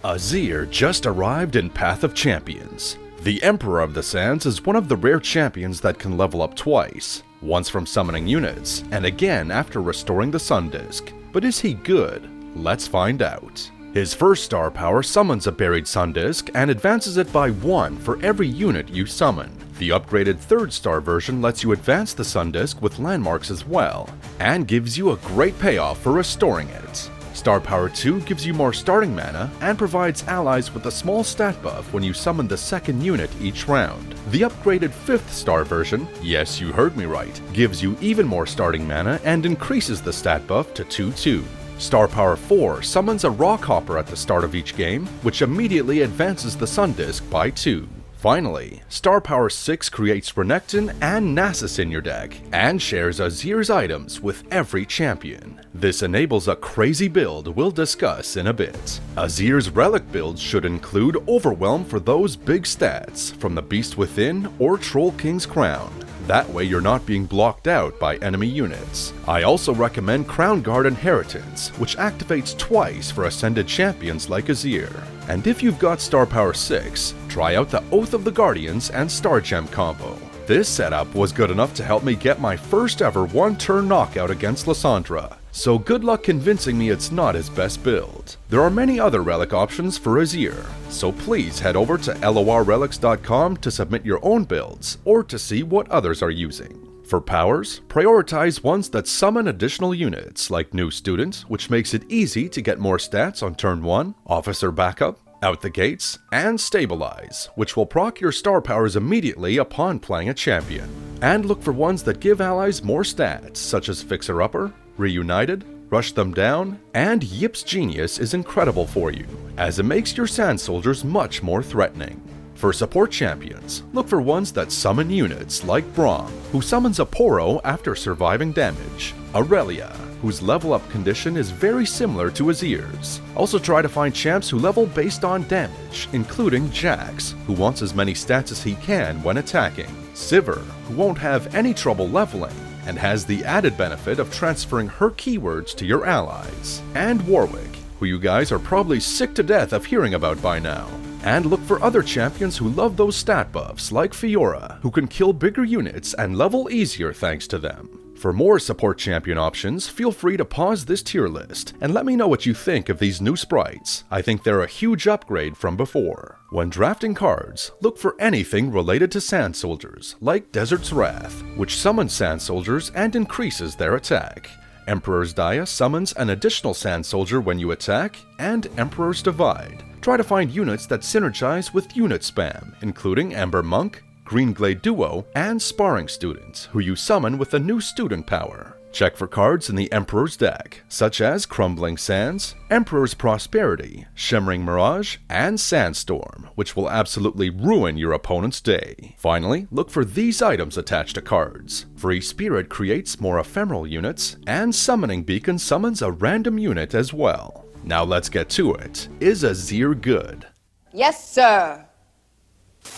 Azir just arrived in Path of Champions. The Emperor of the Sands is one of the rare champions that can level up twice, once from summoning units, and again after restoring the Sun Disk. But is he good? Let's find out. His first star power summons a buried Sun Disk and advances it by 1 for every unit you summon. The upgraded 3rd star version lets you advance the Sun Disk with landmarks as well, and gives you a great payoff for restoring it. Star Power 2 gives you more starting mana and provides allies with a small stat buff when you summon the 2nd unit each round. The upgraded 5th star version, yes you heard me right, gives you even more starting mana and increases the stat buff to 2/2. Star Power 4 summons a Rock Hopper at the start of each game, which immediately advances the Sun Disk by 2. Finally, Star Power 6 creates Renekton and Nasus in your deck, and shares Azir's items with every champion. This enables a crazy build we'll discuss in a bit. Azir's Relic builds should include Overwhelm for those big stats, from the Beast Within or Troll King's Crown. That way you're not being blocked out by enemy units. I also recommend Crown Guard Inheritance, which activates twice for Ascended champions like Azir. And if you've got Star Power 6, try out the Oath of the Guardians and Star Gem combo. This setup was good enough to help me get my first ever one-turn knockout against Lissandra, so good luck convincing me it's not his best build. There are many other relic options for Azir, so please head over to lorrelics.com to submit your own builds or to see what others are using. For powers, prioritize ones that summon additional units like New Student, which makes it easy to get more stats on turn 1, Officer Backup, Out the Gates, and Stabilize, which will proc your star powers immediately upon playing a champion. And look for ones that give allies more stats, such as Fixer Upper, Reunited, Rush Them Down, and Yip's Genius is incredible for you, as it makes your Sand Soldiers much more threatening. For support champions, look for ones that summon units like Braum, who summons a Poro after surviving damage, Aurelia, whose level up condition is very similar to Azir's. Also try to find champs who level based on damage, including Jax, who wants as many stats as he can when attacking, Sivir, who won't have any trouble leveling, and has the added benefit of transferring her keywords to your allies, and Warwick, who you guys are probably sick to death of hearing about by now. And look for other champions who love those stat buffs like Fiora, who can kill bigger units and level easier thanks to them. For more support champion options, feel free to pause this tier list and let me know what you think of these new sprites. I think they're a huge upgrade from before. When drafting cards, look for anything related to Sand Soldiers, like Desert's Wrath, which summons Sand Soldiers and increases their attack. Emperor's Dia summons an additional Sand Soldier when you attack, and Emperor's Divide. Try to find units that synergize with unit spam, including Ember Monk, Greenglade Duo, and Sparring Student, who you summon with a new student power. Check for cards in the Emperor's deck, such as Crumbling Sands, Emperor's Prosperity, Shimmering Mirage, and Sandstorm, which will absolutely ruin your opponent's day. Finally, look for these items attached to cards. Free Spirit creates more ephemeral units, and Summoning Beacon summons a random unit as well. Now let's get to it. Is Azir good? Yes, sir.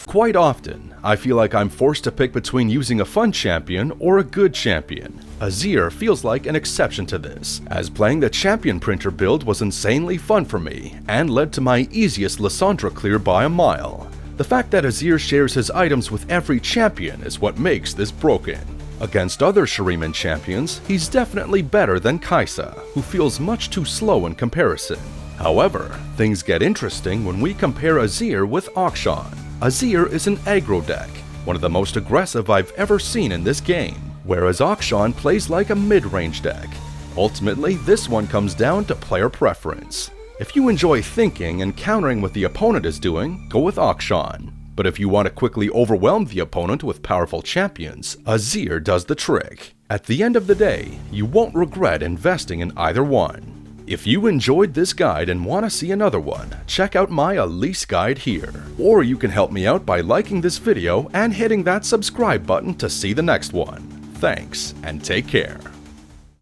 Quite often, I feel like I'm forced to pick between using a fun champion or a good champion. Azir feels like an exception to this, as playing the champion printer build was insanely fun for me, and led to my easiest Lissandra clear by a mile. The fact that Azir shares his items with every champion is what makes this broken. Against other Shuriman champions, he's definitely better than Kai'Sa, who feels much too slow in comparison. However, things get interesting when we compare Azir with Akshan. Azir is an aggro deck, one of the most aggressive I've ever seen in this game, whereas Akshan plays like a mid-range deck. Ultimately, this one comes down to player preference. If you enjoy thinking and countering what the opponent is doing, go with Akshan. But if you want to quickly overwhelm the opponent with powerful champions, Azir does the trick. At the end of the day, you won't regret investing in either one. If you enjoyed this guide and want to see another one, check out my Elise guide here. Or you can help me out by liking this video and hitting that subscribe button to see the next one. Thanks, and take care.